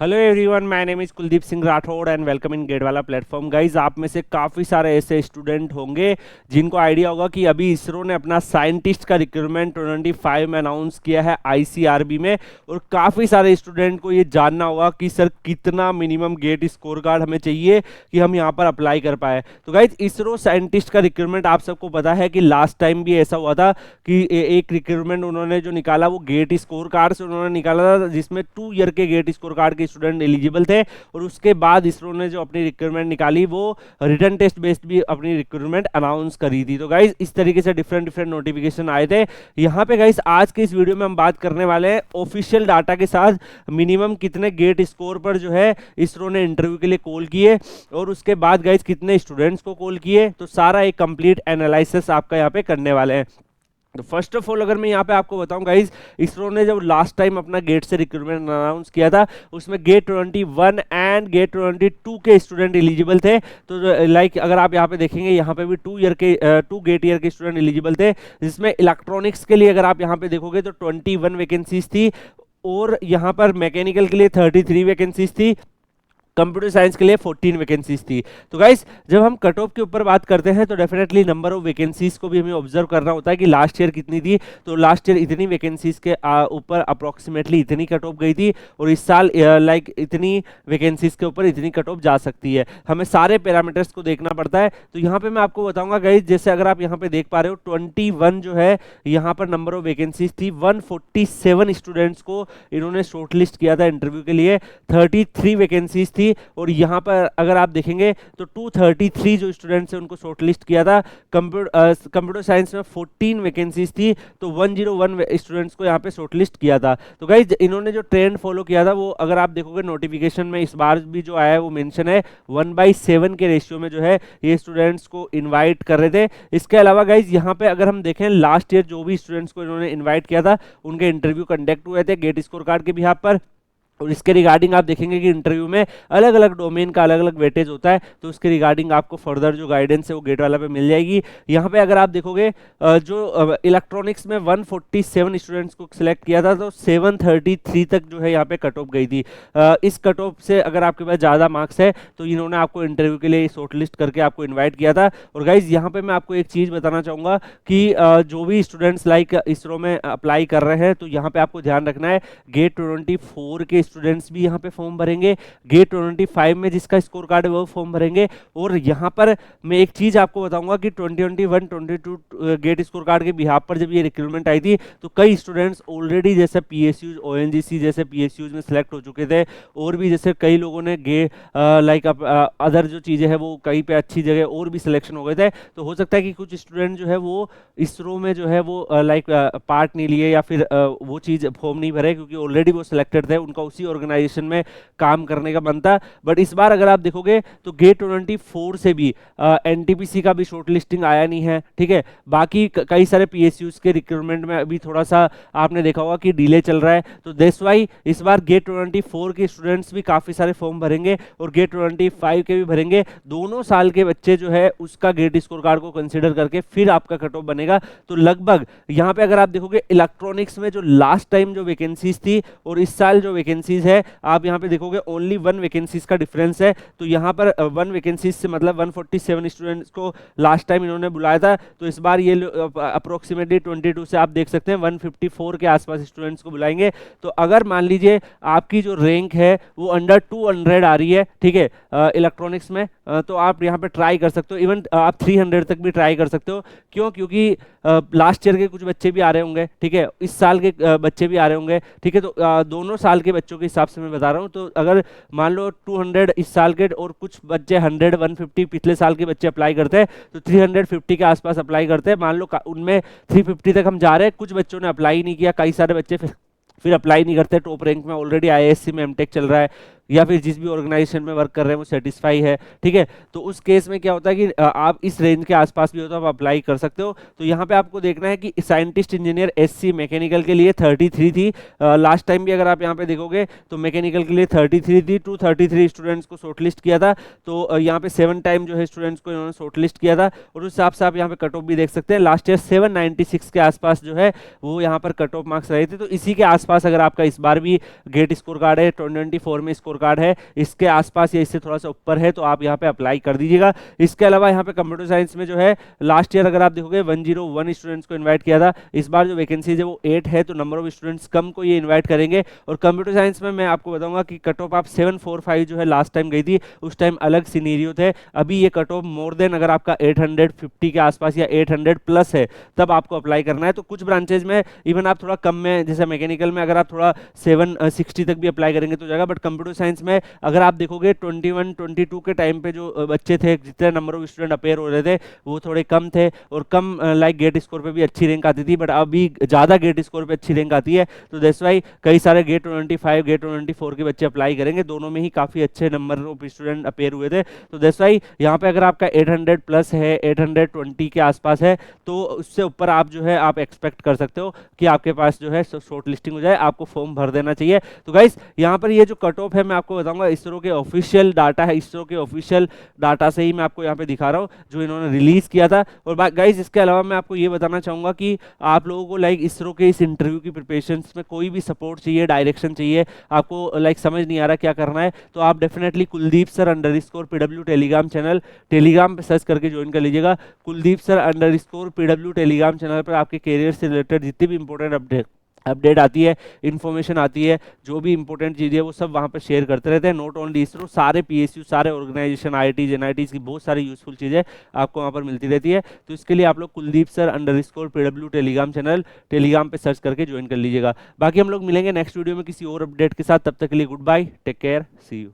Hello everyone, my name is Kuldeep Singh Rathore and welcome in Gatewala platform. Guys, आप में से काफ़ी सारे ऐसे स्टूडेंट होंगे जिनको आइडिया होगा कि अभी इसरो ने अपना साइंटिस्ट का रिक्रूटमेंट 25 में अनाउंस किया है आईसीआरबी में। और काफ़ी सारे स्टूडेंट को ये जानना होगा कि सर कितना मिनिमम गेट स्कोर कार्ड हमें चाहिए कि हम यहाँ पर अप्लाई कर पाए। तो गाइज, इसरो साइंटिस्ट का रिक्रूटमेंट आप सबको पता है कि लास्ट टाइम भी ऐसा हुआ था कि एक रिक्रूटमेंट उन्होंने जो निकाला वो गेट स्कोर कार्ड से उन्होंने निकाला था, जिसमें 2 ईयर के गेट स्कोर कार्ड के स्टूडेंट एलिजिबल थे। और उसके बाद इसरो ने जो अपनी रिक्रूटमेंट निकाली वो रिटन टेस्ट बेस्ड भी अपनी रिक्रूटमेंट अनाउंस करी थी। तो गाइस, इस तरीके से डिफरेंट डिफरेंट नोटिफिकेशन आए थे। यहाँ पे गाइस, आज के इस वीडियो में हम बात करने वाले हैं ऑफिशियल डाटा के साथ मिनिमम कितने गेट स्कोर पर जो है इसरो ने इंटरव्यू के लिए कॉल किए और उसके बाद गाइस कितने स्टूडेंट्स को कॉल किए। तो सारा एक कंप्लीट एनालिसिस आपका यहाँ पे करने वाले हैं। तो फर्स्ट ऑफ ऑल अगर मैं यहाँ पे आपको बताऊं गाइज, इसरो ने जब लास्ट टाइम अपना गेट से रिक्रूटमेंट अनाउंस किया था उसमें गेट 21 एंड गेट 22 के स्टूडेंट एलिजिबल थे। तो लाइक अगर आप यहाँ पे देखेंगे, यहाँ पे भी 2 गेट ईयर के स्टूडेंट एलिजिबल थे, जिसमें इलेक्ट्रॉनिक्स के लिए अगर आप यहाँ पे देखोगे तो 21 वैकेंसीज थी और यहाँ पर मैकेनिकल के लिए 33 वैकेंसीज थी, कंप्यूटर साइंस के लिए 14 वैकेंसीज थी। तो गाइस, जब हम कट ऑफ के ऊपर बात करते हैं तो डेफिनेटली नंबर ऑफ वैकेंसीज को भी हमें ऑब्जर्व करना होता है कि लास्ट ईयर कितनी थी। तो लास्ट ईयर इतनी वैकेंसीज के ऊपर अप्रोक्सीमेटली इतनी कट ऑफ गई थी और इस साल लाइक इतनी वैकेंसीज के ऊपर इतनी कट ऑफ जा सकती है। हमें सारे पैरामीटर्स को देखना पड़ता है। तो यहाँ पे मैं आपको बताऊंगा गाइस, जैसे अगर आप यहाँ पे देख पा रहे हो 21 जो है यहाँ पर नंबर ऑफ वैकेंसीज थी, 147 स्टूडेंट्स को इन्होंने शॉर्टलिस्ट किया था इंटरव्यू के लिए, 33 वैकेंसीज थी। और यहाँ पर अगर आप देखेंगे तो 233 जो स्टूडेंट्स हैं उनको शॉर्टलिस्ट किया था। कंप्यूटर साइंस में 14 वैकेंसीज थी, तो 101 स्टूडेंट्स को यहाँ पे शॉर्टलिस्ट किया था। तो गाइस, इन्होंने जो ट्रेंड फॉलो किया था वो अगर आप देखोगे नोटिफिकेशन में इस बार भी जो आया है वो मेंशन है 1/7 के रेशियो में जो है ये स्टूडेंट्स को इन्वाइट कर रहे थे। इसके अलावा गाइज, यहाँ पे अगर हम देखें लास्ट ईयर जो भी स्टूडेंट्स को इन्होंने इन्वाइट किया था उनके इंटरव्यू कंडक्ट हुए थे गेट स्कोर कार्ड के बिहाफ पर। और इसके रिगार्डिंग आप देखेंगे कि इंटरव्यू में अलग अलग डोमेन का अलग अलग वेटेज होता है। तो उसके रिगार्डिंग आपको फर्दर जो गाइडेंस है वो गेट वाला पे मिल जाएगी। यहाँ पे अगर आप देखोगे जो इलेक्ट्रॉनिक्स में 147 स्टूडेंट्स को सिलेक्ट किया था तो 733 तक जो है यहाँ पे कट ऑफ गई थी। इस कट ऑफ से अगर आपके पास ज़्यादा मार्क्स है तो इन्होंने आपको इंटरव्यू के लिए शॉर्टलिस्ट करके आपको इन्वाइट किया था। और गाइज, यहाँ पे मैं आपको एक चीज़ बताना चाहूँगा कि जो भी स्टूडेंट्स लाइक इसरो में अप्लाई कर रहे हैं तो यहाँ पे आपको ध्यान रखना है गेट 24 के स्टूडेंट्स भी यहाँ पे फॉर्म भरेंगे, गेट 25 में जिसका स्कोर कार्ड है वो फॉर्म भरेंगे। और यहाँ पर मैं एक चीज आपको बताऊंगा कि 2021 22 गेट स्कोर कार्ड के बिहाफ पर जब ये रिक्रूटमेंट आई थी तो कई स्टूडेंट्स ऑलरेडी जैसे पीएसयूज ओएनजीसी जैसे पीएसयूज में सिलेक्ट हो चुके थे। और भी जैसे कई लोगों ने लाइक अदर जो चीजें हैं वो कहीं पे अच्छी जगह और भी सिलेक्शन हो गए थे। तो हो सकता है कि कुछ स्टूडेंट जो है वो इसरो में जो है वो लाइक पार्ट नहीं लिए या फिर वो चीज फॉर्म नहीं भरे क्योंकि ऑलरेडी वो सिलेक्टेड थे, उनका उसी ऑर्गेनाइजेशन में काम करने का मन था। बट इस बार अगर आप देखोगे तो गेट 24 से भी एनटीपीसी का भी शॉर्ट लिस्टिंग आया नहीं है। ठीक है, बाकी कई सारे पीएसयूज के रिक्रूटमेंट में अभी थोड़ा सा आपने देखा होगा कि डिले चल रहा है। तो दैट्स व्हाई इस बार गेट 24 के स्टूडेंट्स भी काफी सारे फॉर्म भरेंगे और गेट 25 के भी भरेंगे। दोनों साल के बच्चे जो है उसका गेट स्कोर कार्ड को कंसिडर करके फिर आपका कट ऑफ बनेगा। तो लगभग यहाँ पे अगर आप देखोगे इलेक्ट्रॉनिक्स में जो लास्ट टाइम जो वैकेंसीज थी और इस साल जो वैकेंसीज है आप यहाँ पे देखोगे ओनली 1 वैकेंसीज का डिफरेंस है। तो यहाँ पर 1 वैकेंसीज से मतलब 147 स्टूडेंट्स को लास्ट टाइम इन्होंने बुलाया था, तो इस बार ये अप्रोक्सीमेटली 22 से आप देख सकते हैं 154 के आसपास स्टूडेंट्स को बुलाएंगे। तो अगर मान लीजिए आपकी जो रैंक है वो अंडर 200 आ रही है, ठीक है, इलेक्ट्रॉनिक्स में, तो आप यहाँ पे ट्राई कर सकते हो। इवन आप 300 तक भी ट्राई कर सकते हो। क्यों? क्योंकि लास्ट ईयर के कुछ बच्चे भी आ रहे होंगे, ठीक है, इस साल के बच्चे भी आ रहे होंगे, ठीक है। तो दोनों साल के बच्चों के हिसाब से मैं बता रहा हूँ। तो अगर मान लो 200 इस साल के और कुछ बच्चे 100 150 पिछले साल के बच्चे अप्लाई करते हैं तो 350 के आसपास अप्लाई करते हैं। मान लो उनमें 350 तक हम जा रहे हैं, कुछ बच्चों ने अप्लाई नहीं किया, कई सारे बच्चे फिर अप्लाई नहीं करते, टॉप रैंक में ऑलरेडी आईआईएससी में एमटेक चल रहा है। या फिर जिस भी ऑर्गेनाइजेशन में वर्क कर रहे हैं वो सेटिस्फाई है, ठीक है। तो उस केस में क्या होता है कि आप इस रेंज के आसपास भी हो तो आप अप्लाई कर सकते हो। तो यहाँ पे आपको देखना है कि साइंटिस्ट इंजीनियर एससी मैकेनिकल के लिए 33 थी। लास्ट टाइम भी अगर आप यहाँ पे देखोगे तो मैकेनिकल के लिए 33 थी, 233 स्टूडेंट्स को शॉर्टलिस्ट किया था। तो यहाँ पे 7 टाइम जो है स्टूडेंट्स को इन्होंने शॉर्टलिस्ट किया था, और उस हिसाब से आप यहाँ पे कट ऑफ भी देख सकते हैं। लास्ट ईयर 796 के आसपास जो है वो यहाँ पर कट ऑफ मार्क्स रहे थे। तो इसी के आसपास अगर आपका इस बार भी गेट स्कोर कार्ड है, 2024 में स्कोर कार्ड है, इसके आसपास या इससे थोड़ा सा ऊपर है, तो आप यहाँ पे अप्लाई कर दीजिएगा। इसके अलावा यहाँ पे कंप्यूटर साइंस में जो है लास्ट ईयर अगर आप देखोगे 101 स्टूडेंट्स को इन्वाइट किया था। इस बार जो वैकेंसीज है वो 8 है, तो नंबर ऑफ स्टूडेंट्स कम को ये इन्वाइट करेंगे। और कंप्यूटर साइंस में मैं आपको बताऊंगा कि कट ऑफ आप 745 जो है लास्ट टाइम गई थी, उस टाइम अलग सिनेरियो थे। अभी ये कट ऑफ मोर देन अगर आपका 850 के आसपास या 800 प्लस है तब आपको अप्लाई करना है। तो कुछ ब्रांचेज में इवन आप थोड़ा कम में, जैसे मैकेनिकल में अगर आप थोड़ा 760 तक भी अप्लाई करेंगे तो जाएगा, बट कंप्यूटर साइंस में अगर आप देखोगे 21-22 के टाइम पे जो बच्चे थे, जितने नंबर ऑफ स्टूडेंट अपेयर हो रहे थे वो थोड़े कम थे, और कम लाइक गेट स्कोर पे भी अच्छी रैंक आती थी, बट अभी ज़्यादा गेट स्कोर पे अच्छी रैंक आती है। तो दैट्स वाई कई सारे गेट 25 गेट 24 के बच्चे अप्लाई करेंगे, दोनों में ही काफ़ी अच्छे नंबर ऑफ स्टूडेंट अपेयर हुए थे। तो दैट्स वाई यहाँ पे अगर आपका 800 प्लस है, 820 के आसपास है, तो उससे ऊपर आप जो है आप एक्सपेक्ट कर सकते हो कि आपके पास जो है शॉर्ट लिस्टिंग हो जाए, आपको फॉर्म भर देना चाहिए। तो गाइस यहाँ पर ये जो कट ऑफ है मैं आपको बताऊंगा, इसरो के ऑफिशियल डाटा है, इसरो के ऑफिशियल डाटा से ही मैं आपको यहाँ पे दिखा रहा हूँ जो इन्होंने रिलीज किया था। और गाइस इसके अलावा मैं आपको ये बताना चाहूंगा कि आप लोगों को लाइक इसरो के इस इंटरव्यू की प्रिपरेशन में कोई भी सपोर्ट चाहिए, डायरेक्शन चाहिए, आपको लाइक समझ नहीं आ रहा क्या करना है, तो आप definitely Kuldeep sir _PW Telegram channel Telegram पे सर्च करके ज्वाइन कर लीजिएगा। Kuldeep sir _PW Telegram channel पर आपके करियर से रिलेटेड जितनी भी इंपॉर्टेंट अपडेट आती है, इन्फॉर्मेशन आती है, जो भी इंपॉर्टेंट चीज़ें वो सब वहाँ पर शेयर करते रहते हैं। नॉट ओनली इसरो, सारे PSU, सारे ऑर्गेनाइजेशन, IITs NITs की बहुत सारी यूजफुल चीज़ें आपको वहाँ पर मिलती रहती है। तो इसके लिए आप लोग Kuldeep sir _PW Telegram channel Telegram पे सर्च करके ज्वाइन कर लीजिएगा। बाकी हम लोग मिलेंगे नेक्स्ट वीडियो में किसी और अपडेट के साथ, तब तक के लिए good bye, take care, see you.